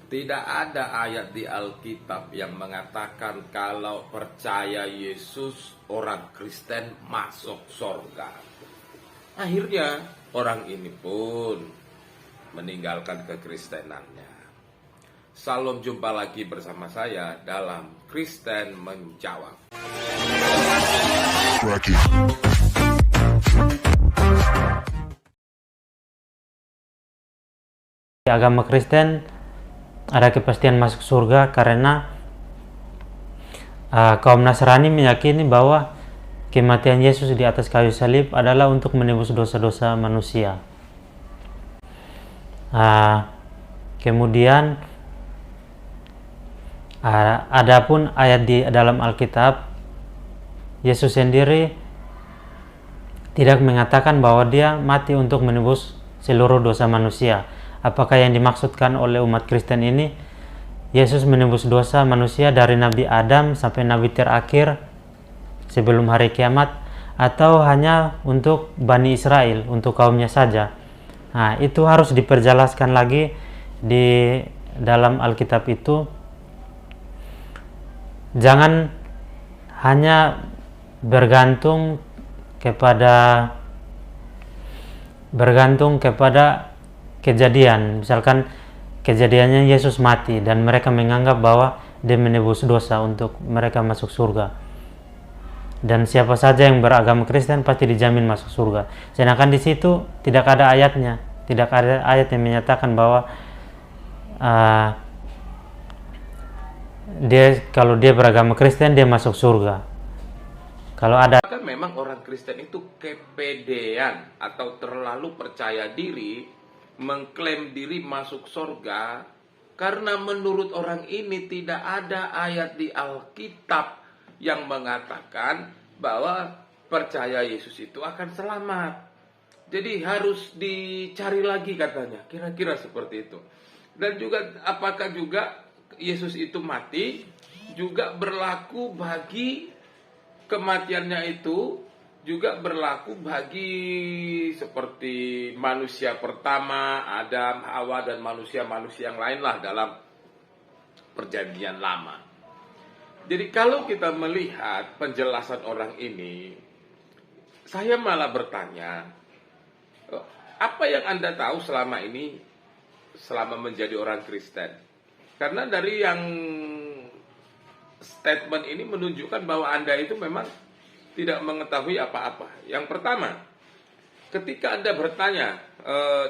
Tidak ada ayat di Alkitab yang mengatakan kalau percaya Yesus orang Kristen masuk surga. Akhirnya orang ini pun meninggalkan kekristenannya. Salam, jumpa lagi bersama saya dalam Kristen Menjawab. Di agama Kristen ada kepastian masuk surga karena kaum Nasrani meyakini bahwa kematian Yesus di atas kayu salib adalah untuk menebus dosa-dosa manusia. Kemudian adapun ayat di dalam Alkitab, Yesus sendiri tidak mengatakan bahwa dia mati untuk menebus seluruh dosa manusia. Apakah yang dimaksudkan oleh umat Kristen ini Yesus menebus dosa manusia dari Nabi Adam sampai Nabi terakhir sebelum hari kiamat, atau hanya untuk Bani Israel, untuk kaumnya saja? Nah, itu harus diperjelaskan lagi di dalam Alkitab itu. Jangan hanya bergantung kepada kejadian. Misalkan kejadiannya Yesus mati dan mereka menganggap bahwa dia menebus dosa untuk mereka masuk surga, dan siapa saja yang beragama Kristen pasti dijamin masuk surga. Sedangkan di situ tidak ada ayatnya, tidak ada ayat yang menyatakan bahwa kalau dia beragama Kristen dia masuk surga. Kalau ada, kan memang orang Kristen itu kepedean atau terlalu percaya diri, mengklaim diri masuk surga, karena menurut orang ini tidak ada ayat di Alkitab yang mengatakan bahwa percaya Yesus itu akan selamat. Jadi harus dicari lagi katanya, kira-kira seperti itu. Dan juga apakah juga Yesus itu mati juga berlaku bagi kematiannya itu juga berlaku bagi seperti manusia pertama, Adam, Hawa, dan manusia-manusia yang lain lah dalam perjanjian lama. Jadi kalau kita melihat penjelasan orang ini, saya malah bertanya, apa yang Anda tahu selama ini, selama menjadi orang Kristen? Karena dari yang statement ini menunjukkan bahwa Anda itu memang tidak mengetahui apa-apa. Yang pertama, ketika Anda bertanya,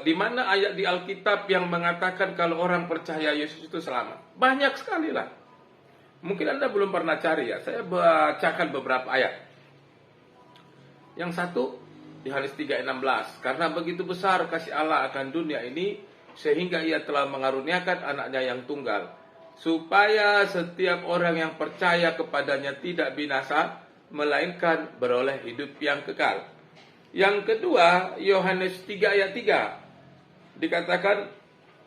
di mana ayat di Alkitab yang mengatakan kalau orang percaya Yesus itu selamat? Banyak sekali lah. Mungkin Anda belum pernah cari ya. Saya bacakan beberapa ayat. Yang satu, Yohanes 3:16. Karena begitu besar kasih Allah akan dunia ini, sehingga ia telah mengaruniakan anaknya yang tunggal, supaya setiap orang yang percaya kepadanya tidak binasa, melainkan beroleh hidup yang kekal. Yang kedua, Yohanes 3:3. Dikatakan,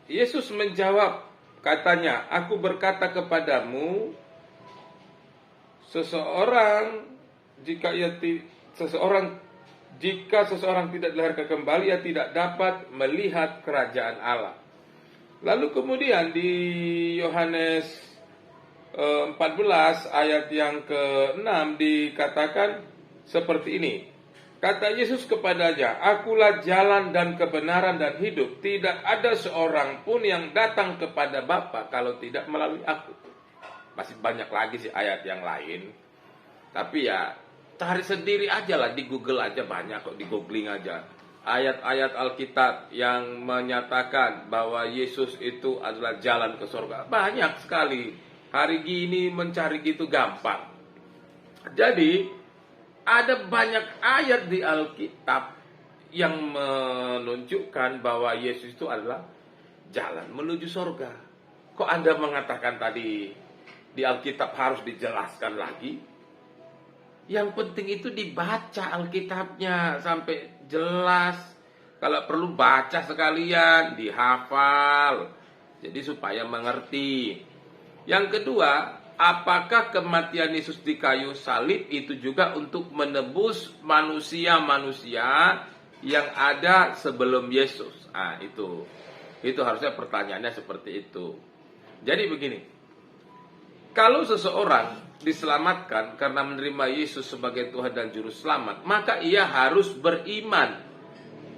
Yesus menjawab, katanya, aku berkata kepadamu, jika seseorang tidak dilahirkan kembali, ia tidak dapat melihat kerajaan Allah. Lalu kemudian di Yohanes 14 ayat yang ke-6 dikatakan seperti ini. Kata Yesus kepadanya, akulah jalan dan kebenaran dan hidup. Tidak ada seorang pun yang datang kepada Bapa kalau tidak melalui aku. Masih banyak lagi sih ayat yang lain. Tapi ya cari sendiri aja lah, di Google aja banyak kok, di googling aja. Ayat-ayat Alkitab yang menyatakan bahwa Yesus itu adalah jalan ke surga. Banyak sekali. Hari gini mencari gitu gampang. Jadi ada banyak ayat di Alkitab yang menunjukkan bahwa Yesus itu adalah jalan menuju surga. Kok Anda mengatakan tadi di Alkitab harus dijelaskan lagi? Yang penting itu dibaca Alkitabnya sampai jelas. Kalau perlu baca sekalian, dihafal. Jadi supaya mengerti. Yang kedua, apakah kematian Yesus di kayu salib itu juga untuk menebus manusia-manusia yang ada sebelum Yesus? Itu harusnya pertanyaannya seperti itu. Jadi begini, kalau seseorang diselamatkan karena menerima Yesus sebagai Tuhan dan Juru Selamat, maka ia harus beriman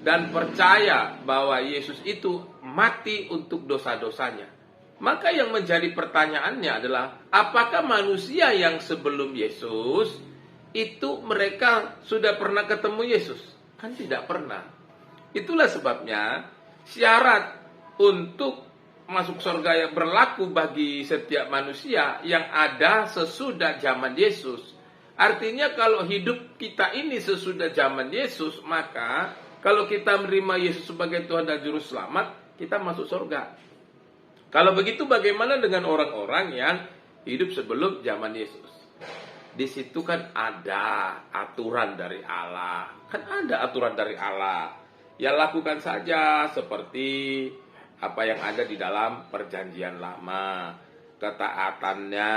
dan percaya bahwa Yesus itu mati untuk dosa-dosanya. Maka yang menjadi pertanyaannya adalah, apakah manusia yang sebelum Yesus itu mereka sudah pernah ketemu Yesus? Kan tidak pernah. Itulah sebabnya syarat untuk masuk surga yang berlaku bagi setiap manusia yang ada sesudah zaman Yesus. Artinya kalau hidup kita ini sesudah zaman Yesus, maka kalau kita menerima Yesus sebagai Tuhan dan Juru Selamat, kita masuk surga. Kalau begitu bagaimana dengan orang-orang yang hidup sebelum zaman Yesus? Di situ kan ada aturan dari Allah. Kan ada aturan dari Allah. Ya lakukan saja seperti apa yang ada di dalam perjanjian lama. Ketaatannya,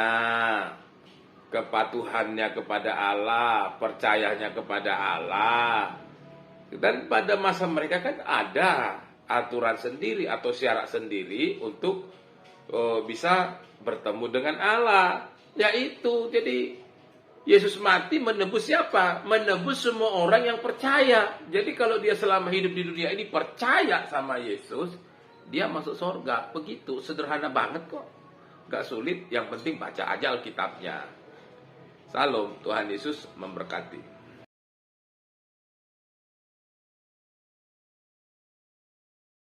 kepatuhannya kepada Allah, percayanya kepada Allah. Dan pada masa mereka kan ada aturan sendiri atau syarat sendiri untuk bisa bertemu dengan Allah. Yaitu, jadi Yesus mati menebus siapa? Menebus semua orang yang percaya. Jadi kalau dia selama hidup di dunia ini percaya sama Yesus, dia masuk surga. Begitu, sederhana banget kok. Gak sulit, yang penting baca aja Alkitabnya. Salam, Tuhan Yesus memberkati.